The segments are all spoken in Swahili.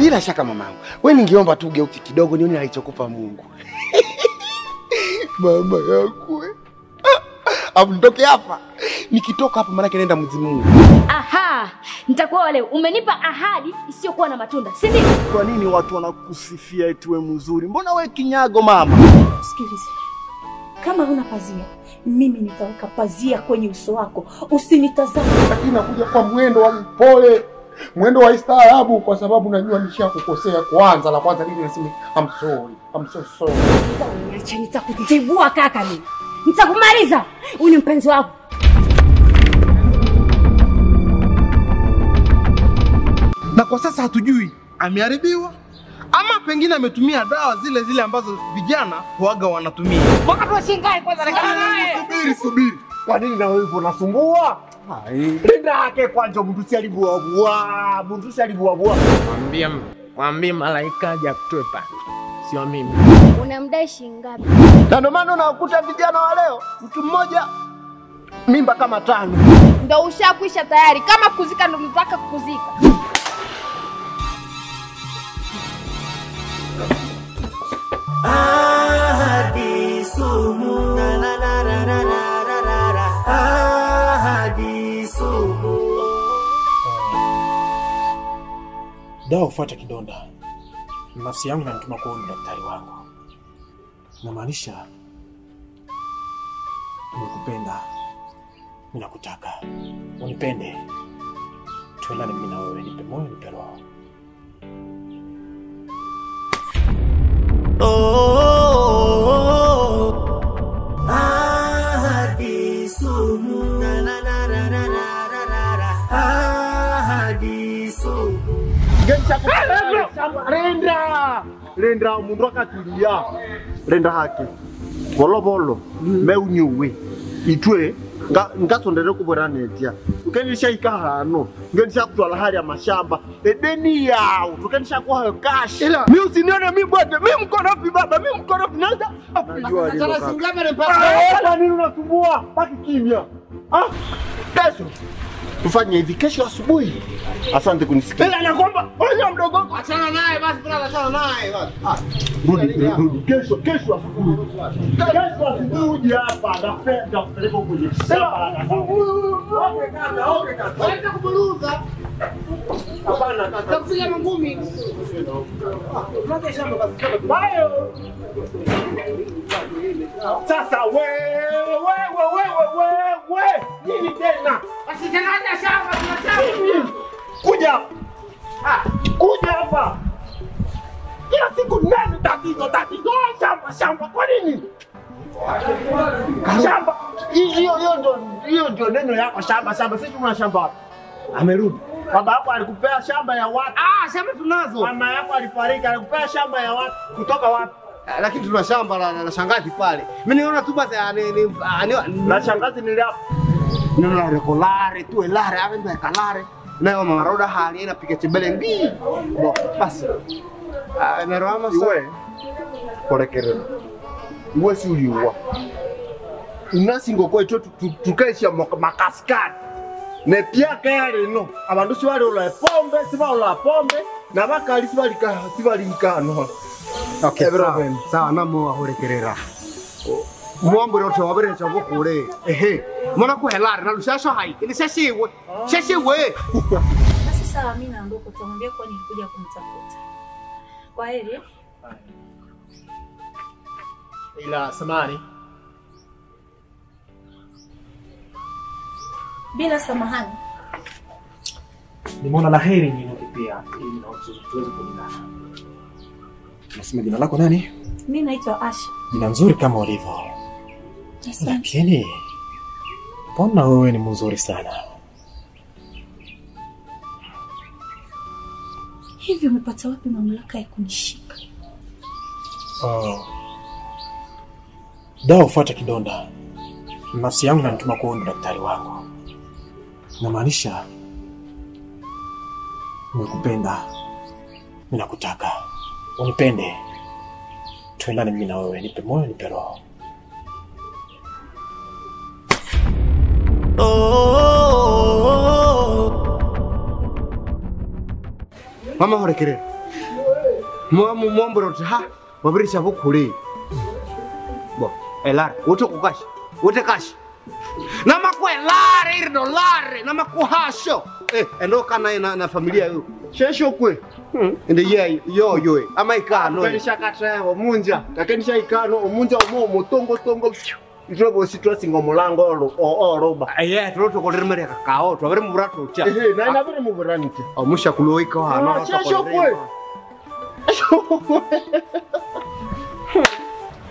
Bila shaka mamangu. Wewe ningeomba tu ugeuke kidogo nione alichokupa Mungu. Mama yangu. Amtoke hapa. Nikitoka hapa maana naenda Mzimu. Aha, nitakuwa leo. Umenipa ahadi isiyokuwa na matunda, si ndio? Kwa nini watu wanakusifia eti wewe mzuri? Mbona wewe kinyago mama? Sikiliza. Kama huna pazia, mimi nitaweka pazia kwenye uso wako. Usinitazame. Lakini nakuja kwa mwendo wa mpole. Mwendo wa istaarabu kwa sababu najua nishakukosea kwanza. La kwanza mimi nasema I'm sorry. I'm so sorry. Niache, nitakutibua kaka mimi. Nitakumaliza. Huyu ni mpenzi wako. Na kwa sasa hatujui ameharibiwa ama pengine ametumia dawa zile ambazo vijana huaga wanatumia. Mwaka tu shingai kwanza naye. Subiri. Kwa nini na wewe unasumbua? Linda yake kwanza mtu alibuabua. Mwambie malaika aje akutoe pale. Sio mimi. Unamdai shilingi ngapi? Na ndio maana unakuta vijana wa leo mtu mmoja mimba kama 5. Ndio ushakwisha tayari. Kama kuzika ndio mpaka kuzika. Ahadi sumu na na na na na na na. Ahadi sumu. Dawa ufuata kidonda. Nafsi yangu inanituma kuona daktari wangu. Namaanisha nimekupenda. Ninakutaka. Unipende. Tuendane mimi na wewe, nipe moyo, nipe roho. Ahadi sumu na na na na na na. Ahadi sumu. Lenda mundu akatulia. Lenda haki. Bolo meunyuwe. Itwe ngasondere kuboranetia. Ukenisha ikahano. Ngenisha kutwala hali ya mashamba. Edeni yao. Tukenisha kwa cash. Mimi usinione mimi bwana. Mimi mkorofi baba. Mimi mkorofi naanza. Najua ndio. Kwa nini unasumbua? Baki kimya. Kesho. Tufanye hivi kesho asubuhi. Asante kunisikia. Ila nakwamba wewe mdogo wako achana naye basi, bila achana naye basi. Rudi kesho asubuhi. Kesho asubuhi uje hapa na kupeleka kwenye shamba. Okay kaka. Wacha kuburuza. Hapana kaka. Takupiga ngumi. Unataka shamba basi. Bayo. Sasa wewe. Nini tena? Asitanganya shamba tunashamba. Kuja hapa. Kuja hapa. Kila siku nani tatizo shamba kwa nini? Shamba. Hiyo ndio neno yako shamba. Sisi tuna shamba. Amerudi. Baba yako alikupea shamba ya watu. Shamba tunazo. Mama yako alifariki, alikupea shamba ya watu. Kutoka wapi? Lakini tuna shamba la shangazi pale. Mimi niona tu basi la shangazi ni hapo. Neno la regolare tu elare avenda calare. Na mama roda hali na piga chebele mbi. Bo basi. Na rama wewe. Korekere. Wewe si uliwa. Unasingo kwa ito tukaisha makaskani. Ne pia kaya no. Abantu si bali ola pombe, si bali ola pombe. Na bakali si bali nkano. Okay, sawa namo ahorekerera. Mwambo roto wabere cha bokure. Mwana kuhelare na lushasha hai. Ni sheshiwe. Basi sawa, mimi naondoka, utamwambia kwa nilikuja kumtafuta. Kwa heri. Ila samani. Bila samahani. Nimeona laheri nyingi pia ili na tuweze kuonana. Unasema jina lako nani? Mimi naitwa Asha. Jina nzuri kama ulivyo. Asante. Lakini mbona wewe ni mzuri sana? Hivi umepata wapi mamlaka ya kunishika? Dawa ufuata kidonda. Nafsi yangu inanituma kuona daktari wangu. Namaanisha nimekupenda. Ninakutaka. Unipende. Tuendane mimi na wewe, nipe moyo, nipe roho. Mama horekere. Muombe roti ha. Wabirisha bukuri. Bo, elar, wote kukashi. Wote kashi. Na makwelare $1 na makuhasho. Endo kana na familia yo. Shesho kwe. Ende ye yo. Ama ikano. Kenisha katrewo munja. Kenisha ikano munja omo tongo. Itrobo situasi ngomulango oroba. Troto koleremere kakao. Twabere muburato cha. Na inabere muburanite. Omusha kuloika hano. Shesho kwe.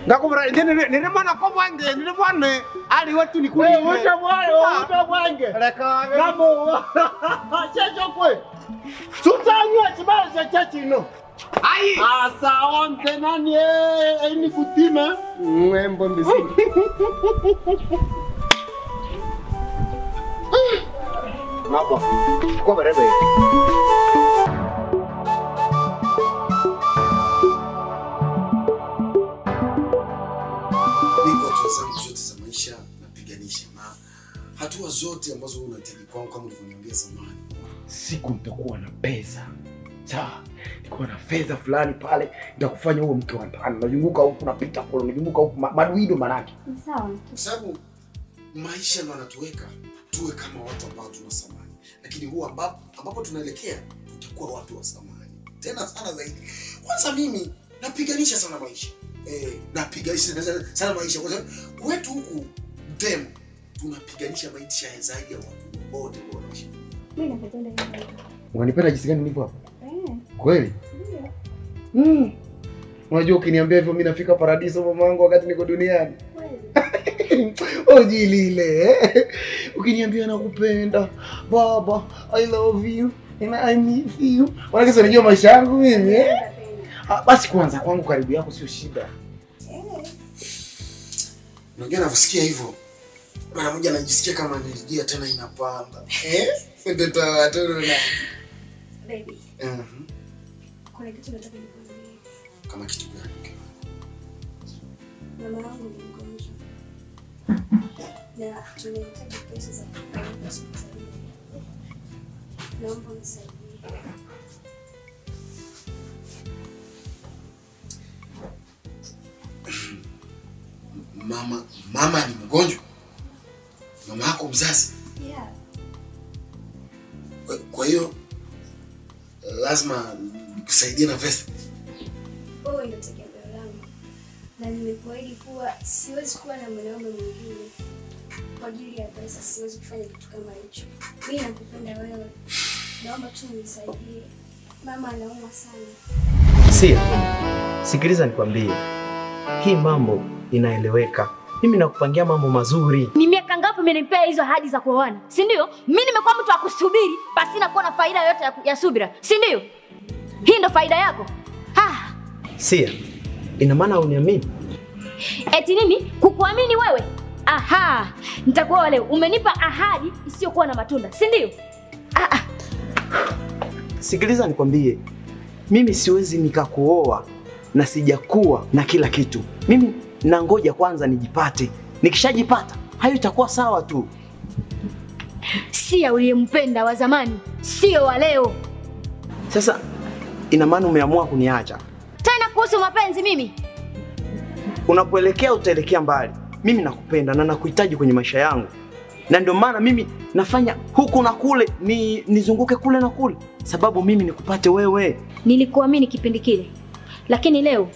Ndakubura nire mwana ko bwange nire bwane ali wetu ni kuli. Uta bwange. Reka Namo. Shesho kwe. Tutanywa chibaza chachino. ai Sawa mtenani ni kutima. mwembo mbisi. Nabo. Kwa berebe. Zote za maisha napiganisha na hatua zote ambazo unahitaji kwangu kama ulivyoniambia zamani. Siku nitakuwa na pesa. Sawa. Nikuwa na fedha fulani pale, nitakufanya uwe mke wa ndani. Unazunguka huku unapita kule, unazunguka huku maduido manake. Sawa. Kwa sababu maisha ndo yanatuweka tuwe kama watu ambao tuna samani. Lakini huwa ambapo tunaelekea tutakuwa watu wa samani. Tena sana zaidi. Kwanza mimi napiganisha sana maisha. Napiganisha sana maisha kwa sababu kwetu huku Mtemo tunapiganisha maisha zaidi ya watu wote wanaishi. Mimi napenda hivyo. Unanipenda jinsi gani nilivyo hapa? Kweli? Ndio. Unajua ukiniambia hivyo mimi nafika paradiso mamangu wakati niko duniani. Kweli. Ojilile. Ukiniambia nakupenda, baba, I love you and I miss you. Wanakisa unajua maisha yangu mimi basi kwanza kwangu karibu yako sio shida. Unajua navyosikia hivyo. Mara moja najisikia kama energia tena inapanda. Ndio tawatono na Baby. Kuna kitu nataka nikwambie. Kama kitu gani? Mama yangu ni mgonjwa. Na tunahitaji pesa za kupeleka hospitali. Naomba unisaidie. Mama ni mgonjwa? Mama yako mzazi? Yeah. Kwa hiyo lazima nikusaidie na pesa. Wewe ndio tegemeo langu. Na nimekuahidi kuwa siwezi kuwa na mwanaume mwingine. Kwa ajili ya pesa siwezi kufanya kitu kama hicho. Mimi nakupenda wewe. Naomba tu unisaidie. Mama anaumwa sana. Sia, sikiliza nikwambie. Hii mambo inaeleweka. Mimi nakupangia mambo mazuri. Ni miaka ngapi umenipea hizo ahadi za kuoana? Si ndio? Mimi nimekuwa mtu wa kusubiri basi na kuwa na faida yote ya subira. Si ndio? Hii ndio faida yako. Sia, ina maana uniamini? Eti nini? Kukuamini wewe? Aha, nitakuwa leo. Umenipa ahadi isiyokuwa na matunda. Si ndio? Sikiliza nikwambie. Mimi siwezi nikakuoa na sijakuwa na kila kitu. Mimi nangoja kwanza nijipate. Nikishajipata, hayo itakuwa sawa tu. Sia uliyempenda wa zamani, sio wa leo. Sasa ina maana umeamua kuniacha. Tena kuhusu mapenzi mimi? Unapoelekea utaelekea mbali. Mimi nakupenda na nakuhitaji kwenye maisha yangu. Na ndio maana mimi nafanya huku na kule, nizunguke kule na kule. Sababu mimi nikupate wewe. Nilikuamini kipindi kile. Lakini leo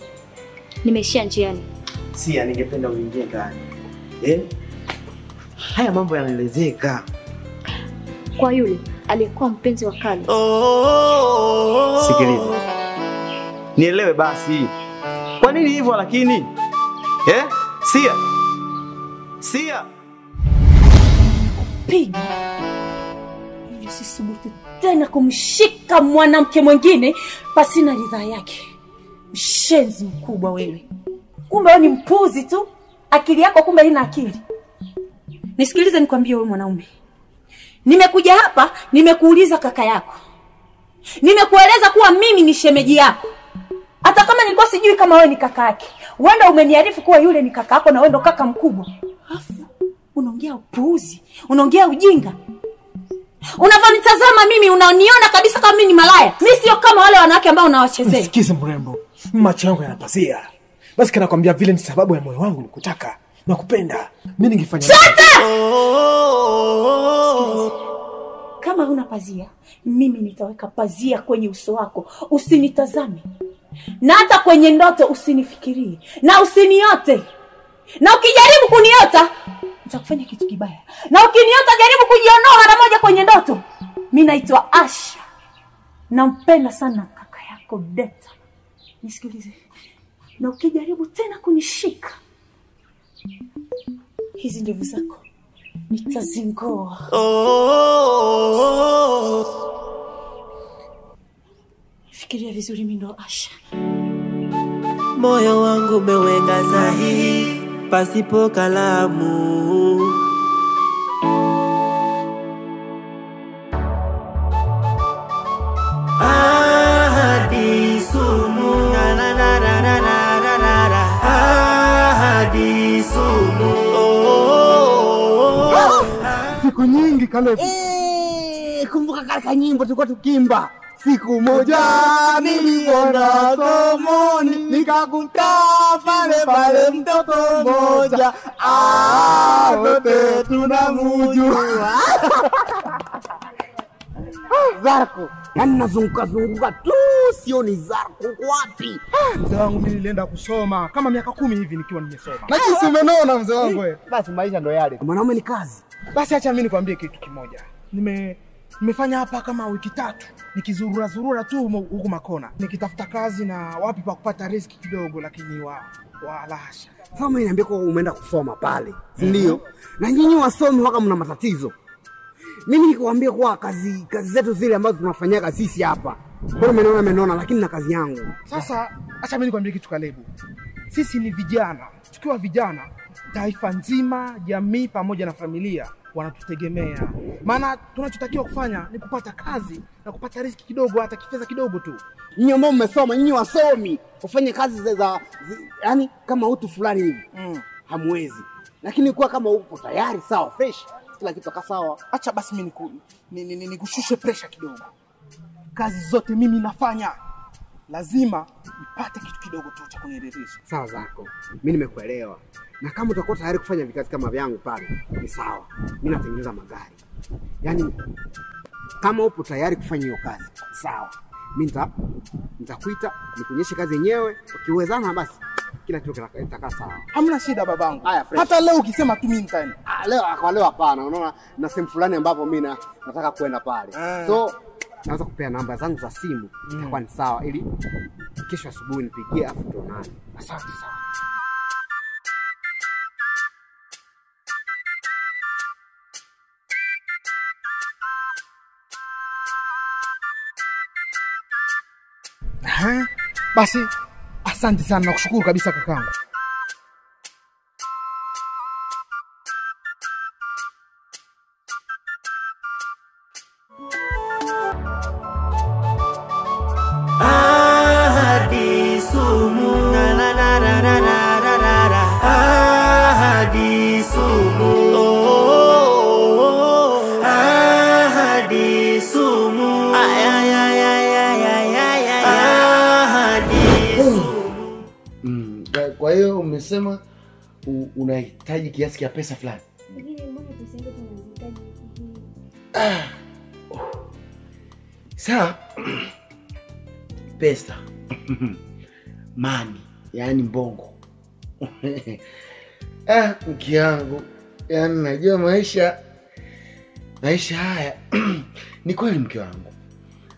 nimeishia njiani. Sia, ningependa uingie ndani. Haya mambo yanaelezeka. Kwa yule aliyekuwa mpenzi wa kale. Sikiliza. Nielewe basi. Kwa nini hivyo lakini? Sia. Sia. Piga. Ili sisubutu tena kumshika mwanamke mwingine pasina ridhaa yake. Mshenzi mkubwa wewe. Kumbe wewe ni mpuzi tu. Akili yako kumbe haina akili. Nisikilize nikwambie wewe mwanaume. Nimekuja hapa, nimekuuliza kaka yako. Nimekueleza kuwa mimi ni shemeji yako. Hata kama nilikuwa sijui kama wewe ni kaka yake. Wewe umeniarifu kuwa yule ni kaka yako na wewe ndo kaka mkubwa. Afu unaongea upuuzi, unaongea ujinga. Unavyonitazama mimi unaniona kabisa kama mimi ni malaya. Mimi sio kama kama wale wanawake ambao unawachezea. Nisikize mrembo, macho yangu yanapazia. Basi kana kwambia vile ni sababu ya moyo wangu nikutaka na kupenda. Mimi ningefanya kama huna pazia, mimi nitaweka pazia kwenye uso wako. Usinitazame. Na hata kwenye ndoto usinifikirie. Na usiniote. Na ukijaribu kuniota, nitakufanya kitu kibaya. Na ukiniota jaribu kujiondoa mara moja kwenye ndoto. Mimi naitwa Asha. Nampenda sana kaka yako Deta. Nisikilize. Na ukijaribu tena kunishika, hizi ndevu zako nitazingoa. Fikiria vizuri, mimi ndo Asha. Moyo wangu umeweka sahihi pasipo kalamu. Ahadi sumu, na na na na na na na na. Ahadi sumu. Siku nyingi Caleb. Kumbuka kale nyimbo tulikuwa tukimba. Siku moja niliona somoni nikakuta pale mtoto mmoja. Wote tunamjua. Zarko, yani nazunguka tu sioni Zarko wapi. mzee wangu mimi nilienda kusoma kama miaka 10 hivi nikiwa nimesoma. Lakini si umeona mzee wangu wewe. Basi maisha ndo yale. Mwanaume ni kazi. Basi acha mimi nikwambie kitu kimoja. Nimefanya hapa kama wiki 3 nikizurura tu huko Makona nikitafuta kazi na wapi pa kupata riziki kidogo, lakini lahasha. Sasa mimi niambia kwa umeenda kusoma pale, si ndio? Na nyinyi wasomi waka mna matatizo. Mimi nikwambia kwa kazi zetu zile ambazo tunafanyaga sisi hapa. Bora menona lakini na kazi yangu. Sasa acha mimi nikwambie kitu Kalebu. Sisi ni vijana. Tukiwa vijana, taifa nzima, jamii pamoja na familia wanatutegemea. Maana tunachotakiwa kufanya ni kupata kazi na kupata riziki kidogo, hata kifedha kidogo tu. Nyinyi ambao mmesoma, nyinyi wasomi, ufanye kazi yani kama utu fulani hivi. Hamwezi. Lakini kwa kama upo tayari sawa, fresh, kila kitu sawa. Acha basi mimi nikushushe pressure kidogo. Kazi zote mimi nafanya, lazima nipate kitu kidogo tu cha kuniridhisha. Sawa zako. Mimi nimekuelewa. Na kama utakuwa tayari kufanya vikazi kama vyangu pale, ni sawa. Mimi natengeneza magari. Yaani kama upo tayari kufanya hiyo kazi, sawa. Mimi nitakuita nikuonyeshe kazi yenyewe, ukiwezana basi kila kitu kitakaa sawa. Hamna shida babangu. Haya, hata leo ukisema tu mimi nitaenda. Leo hapana. Unaona na sehemu fulani ambapo mimi nataka kwenda pale. So naweza kupea namba zangu za simu, itakuwa ni sawa ili kesho asubuhi nipigie afu tuonane. Asante sana. Basi asante sana, nakushukuru kabisa kakangu. Ahadi sumu, na na na na na na na. Ahadi sumu. Ahadi sumu. Kwa hiyo umesema unahitaji kiasi cha pesa fulani. Sawa. Pesa. Mani, yani mbongo. Mke yangu. Yani najua maisha haya. Ni kweli mke wangu.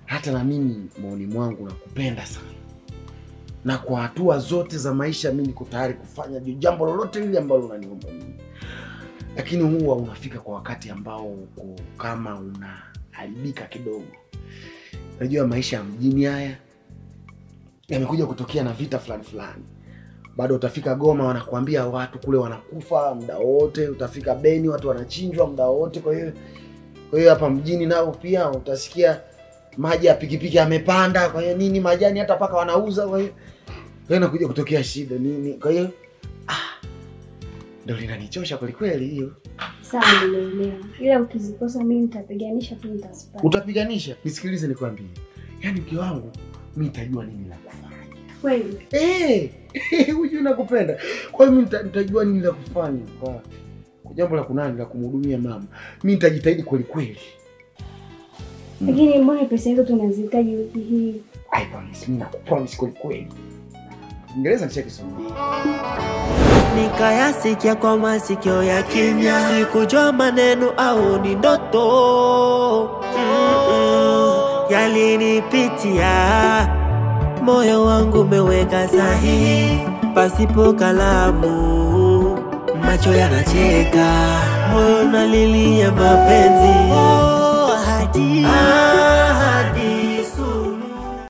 Hata na mimi moyoni mwangu nakupenda sana. Na kwa hatua zote za maisha mimi niko tayari kufanya jambo lolote lile ambalo unaniomba mimi. Lakini huwa unafika kwa wakati ambao uko kama unaharibika kidogo. Unajua maisha ya mjini haya yamekuja kutokea na vita fulani. Bado utafika Goma wanakuambia watu kule wanakufa muda wote, utafika Beni watu wanachinjwa muda wote. Kwa hiyo hapa mjini nao pia utasikia maji ya pikipiki yamepanda, kwa hiyo nini majani hata paka wanauza, kwa hiyo inakuja kutokea shida nini. Kwa hiyo ndio linanichosha kweli hiyo. Sawa, nimeelewa. Ila ukizikosa mimi nitapiganisha tu, nitazipata. Utapiganisha? Nisikilize nikwambie. Yaani mke wangu mimi nitajua nini la kufanya. Kweli? Hujui nakupenda. Kwa hiyo mimi nitajua nini la kufanya kwa jambo la kunani la kumhudumia mama. Mimi nitajitahidi kweli kweli. Lakini mbona pesa hizo tunazihitaji wiki hii? I promise, mimi nakupromise kweli kweli. Ingereza nicheke sana. Nikayasikia kwa masikio ya kimya, sikujua maneno au ni ndoto. Yalinipitia, moyo wangu umeweka sahihi pasipo kalamu, macho yanacheka, moyo unalilia mapenzi. Ahadi